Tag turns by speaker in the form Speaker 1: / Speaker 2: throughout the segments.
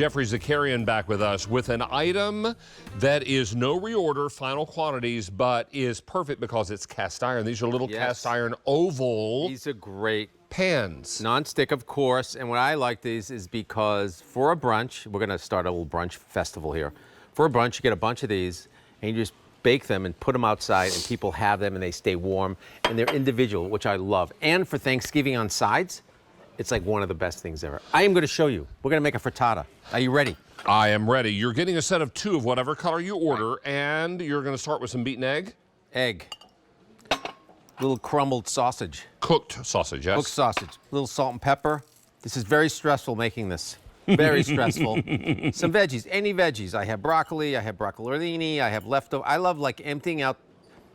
Speaker 1: Jeffrey Zakarian back with us with an item that is no reorder, final quantities, but is perfect because it's cast iron. These are little cast iron oval.
Speaker 2: These are great.
Speaker 1: Pans.
Speaker 2: Non-stick, of course, and what I like these is because for a brunch, we're gonna start a little brunch festival here. For a brunch, you get a bunch of these, and you just bake them and put them outside, and people have them, and they stay warm, and they're individual, which I love. And for Thanksgiving on sides, it's like one of the best things ever. I am gonna show you. We're gonna make a frittata. Are you ready?
Speaker 1: I am ready. You're getting a set of 2 of whatever color you order, and you're gonna start with some beaten egg.
Speaker 2: Egg. Little crumbled sausage.
Speaker 1: Cooked sausage, yes.
Speaker 2: Cooked sausage. Little salt and pepper. This is very stressful making this. Very stressful. Some veggies, any veggies. I have broccoli, I have broccolini, I have leftover. I love like emptying out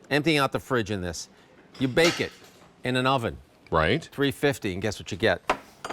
Speaker 2: the fridge in this. You bake it in an oven.
Speaker 1: Right.
Speaker 2: 350, and guess what you get?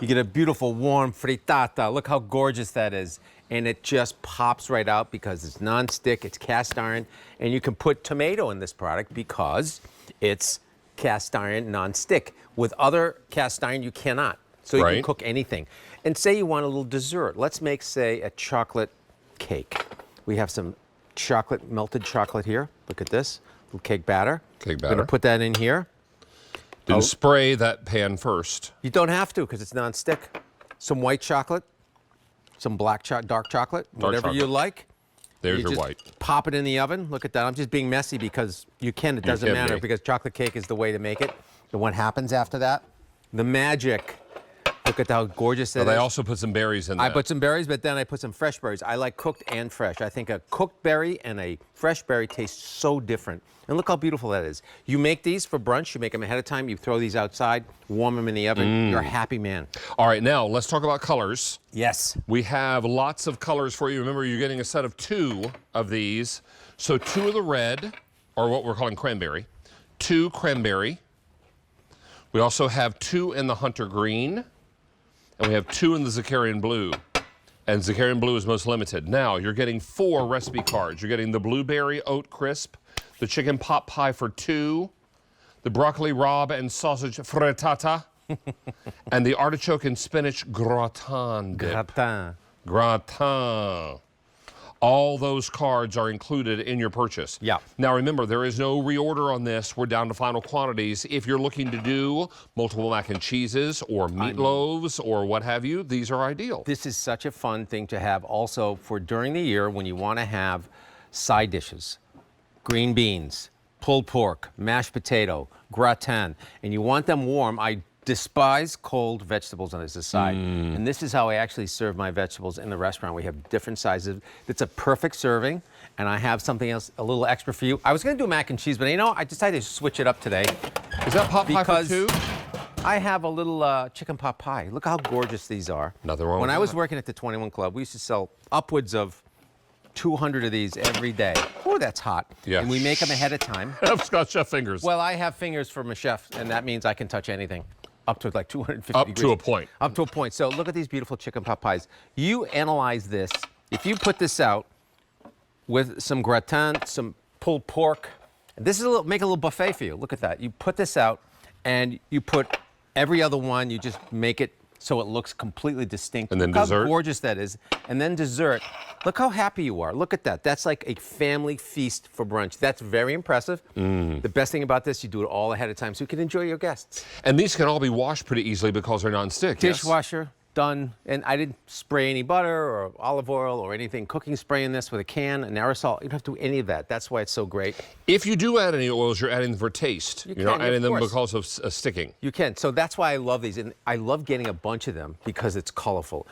Speaker 2: You get a beautiful warm frittata. Look how gorgeous that is. And it just pops right out because it's non-stick, it's cast iron, and you can put tomato in this product because it's cast iron non-stick. With other cast iron, you cannot. So you can cook anything. And say you want a little dessert. Let's make, say, a chocolate cake. We have some chocolate, melted chocolate here. Look at this, little cake batter.
Speaker 1: Cake batter.
Speaker 2: I'm gonna put that in here.
Speaker 1: Then spray that pan first.
Speaker 2: You don't have to because it's non-stick. Some white chocolate, some dark chocolate, whatever you like.
Speaker 1: There's your white.
Speaker 2: Pop it in the oven. Look at that. I'm just being messy because you can. It doesn't matter because chocolate cake is the way to make it. And what happens after that? The magic. Look at how gorgeous that is.
Speaker 1: They also put some berries in there.
Speaker 2: I put some berries, but then I put some fresh berries. I like cooked and fresh. I think a cooked berry and a fresh berry taste so different. And look how beautiful that is. You make these for brunch. You make them ahead of time. You throw these outside, warm them in the oven. You're a happy man.
Speaker 1: All right, now let's talk about colors.
Speaker 2: Yes.
Speaker 1: We have lots of colors for you. Remember, you're getting a set of 2 of these. So 2 of the red, or what we're calling cranberry, 2 cranberry. We also have 2 in the hunter green. And we have 2 in the Zakarian blue. And Zakarian blue is most limited. Now, you're getting 4 recipe cards. You're getting the blueberry oat crisp, the chicken pot pie for 2, the broccoli rabe and sausage frittata, and the artichoke and spinach gratin dip. Gratin. All those cards are included in your purchase.
Speaker 2: Yeah.
Speaker 1: Now remember, there is no reorder on this. We're down to final quantities. If you're looking to do multiple mac and cheeses or meatloaves or what have you, these are ideal.
Speaker 2: This is such a fun thing to have also for during the year when you want to have side dishes. Green beans, pulled pork, mashed potato, gratin, and you want them warm. I despise cold vegetables on this side. And this is how I actually serve my vegetables in the restaurant. We have different sizes. It's a perfect serving, and I have something else, a little extra for you. I was gonna do mac and cheese, but you know, I decided to switch it up today.
Speaker 1: Is that pot pie for 2?
Speaker 2: I have a little chicken pot pie. Look how gorgeous these are.
Speaker 1: Nothing wrong with that.
Speaker 2: When I was working at the 21 Club, we used to sell upwards of 200 of these every day. Oh, that's hot.
Speaker 1: Yeah.
Speaker 2: And we make them ahead of time.
Speaker 1: I've got chef fingers.
Speaker 2: Well, I have fingers from a chef, and that means I can touch anything. Up to like 250
Speaker 1: Up
Speaker 2: degrees.
Speaker 1: to a point.
Speaker 2: Up to a point. So look at these beautiful chicken pot pies. You analyze this. If you put this out with some gratin, some pulled pork, this is make a little buffet for you. Look at that. You put this out and you put every other one, you just make it so it looks completely distinct.
Speaker 1: And then
Speaker 2: look
Speaker 1: dessert.
Speaker 2: how gorgeous that is. And then dessert. Look how happy you are. Look at that. That's like a family feast for brunch. That's very impressive. The best thing about this, you do it all ahead of time so you can enjoy your guests.
Speaker 1: And these can all be washed pretty easily because they're non-stick.
Speaker 2: Dishwasher, done. And I didn't spray any butter or olive oil or anything. Cooking spray in this with a can, an aerosol. You don't have to do any of that. That's why it's so great.
Speaker 1: If you do add any oils, you're adding them for taste. You're not adding them because of sticking.
Speaker 2: You can. So that's why I love these. And I love getting a bunch of them because it's colorful.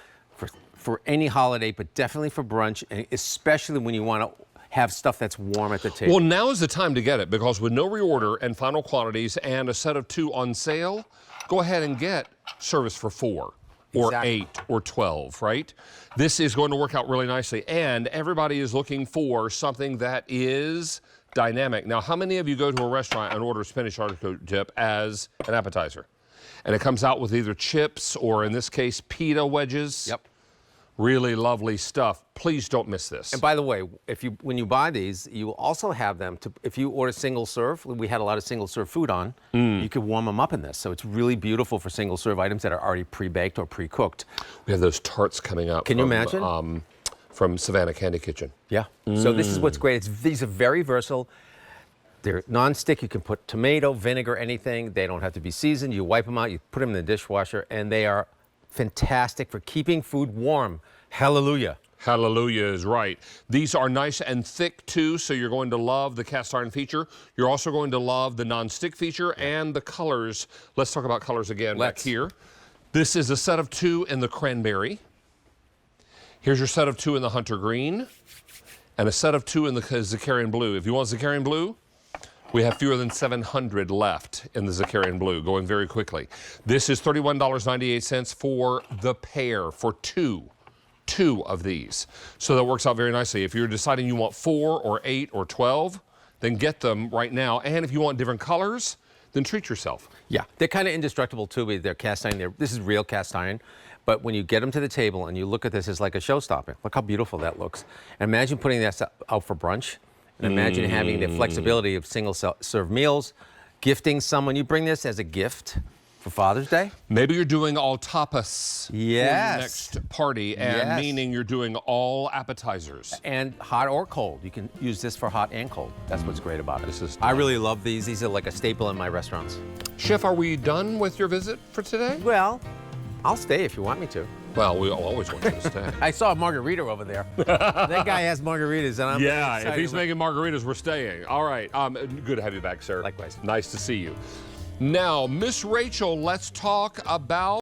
Speaker 2: For any holiday, but definitely for brunch, and especially when you want to have stuff that's warm at the table.
Speaker 1: Well, now is the time to get it because with no reorder and final quantities and a set of 2 on sale, go ahead and get service for 4 or 8 or 12, right? This is going to work out really nicely, and everybody is looking for something that is dynamic. Now, how many of you go to a restaurant and order spinach artichoke dip as an appetizer? And it comes out with either chips or, in this case, pita wedges.
Speaker 2: Yep.
Speaker 1: Really lovely stuff. Please don't miss this.
Speaker 2: And by the way, when you buy these, you will also have them to, if you order single serve, we had a lot of single serve food on, you could warm them up in this. So it's really beautiful for single serve items that are already pre-baked or pre-cooked.
Speaker 1: We have those tarts coming up.
Speaker 2: Can you imagine?
Speaker 1: From Savannah Candy Kitchen.
Speaker 2: Yeah. So this is what's great. These are very versatile. They're non-stick. You can put tomato, vinegar, anything. They don't have to be seasoned. You wipe them out, you put them in the dishwasher, and they are fantastic for keeping food warm. Hallelujah.
Speaker 1: Hallelujah is right. These are nice and thick too, so you're going to love the cast iron feature. You're also going to love the non-stick feature and the colors. Let's talk about colors again back here. This is a set of 2 in the cranberry. Here's your set of 2 in the hunter green and a set of 2 in the Zakarian blue. If you want Zakarian blue, we have fewer than 700 left in the Zakarian blue, going very quickly. This is $31.98 for the pair, for two of these. So that works out very nicely. If you're deciding you want 4 or 8 or 12, then get them right now. And if you want different colors, then treat yourself.
Speaker 2: Yeah, they're kind of indestructible too. They're cast iron. This is real cast iron. But when you get them to the table and you look at this, it's like a showstopper. Look how beautiful that looks. And imagine putting that out for brunch. And imagine having the flexibility of single serve meals, gifting someone. You bring this as a gift for Father's Day.
Speaker 1: Maybe you're doing all tapas for your
Speaker 2: Yes.
Speaker 1: next party, and meaning you're doing all appetizers.
Speaker 2: And hot or cold. You can use this for hot and cold. That's what's great about it.
Speaker 1: This is
Speaker 2: I really love these. These are like a staple in my restaurants.
Speaker 1: Chef, are we done with your visit for today?
Speaker 2: Well, I'll stay if you want me to.
Speaker 1: Well, we always want you to stay.
Speaker 2: I saw a margarita over there. That guy has margaritas, and I'm
Speaker 1: Yeah,
Speaker 2: excited.
Speaker 1: if he's making margaritas, we're staying. All right. Good to have you back, sir.
Speaker 2: Likewise.
Speaker 1: Nice to see you. Now, Miss Rachel, let's talk about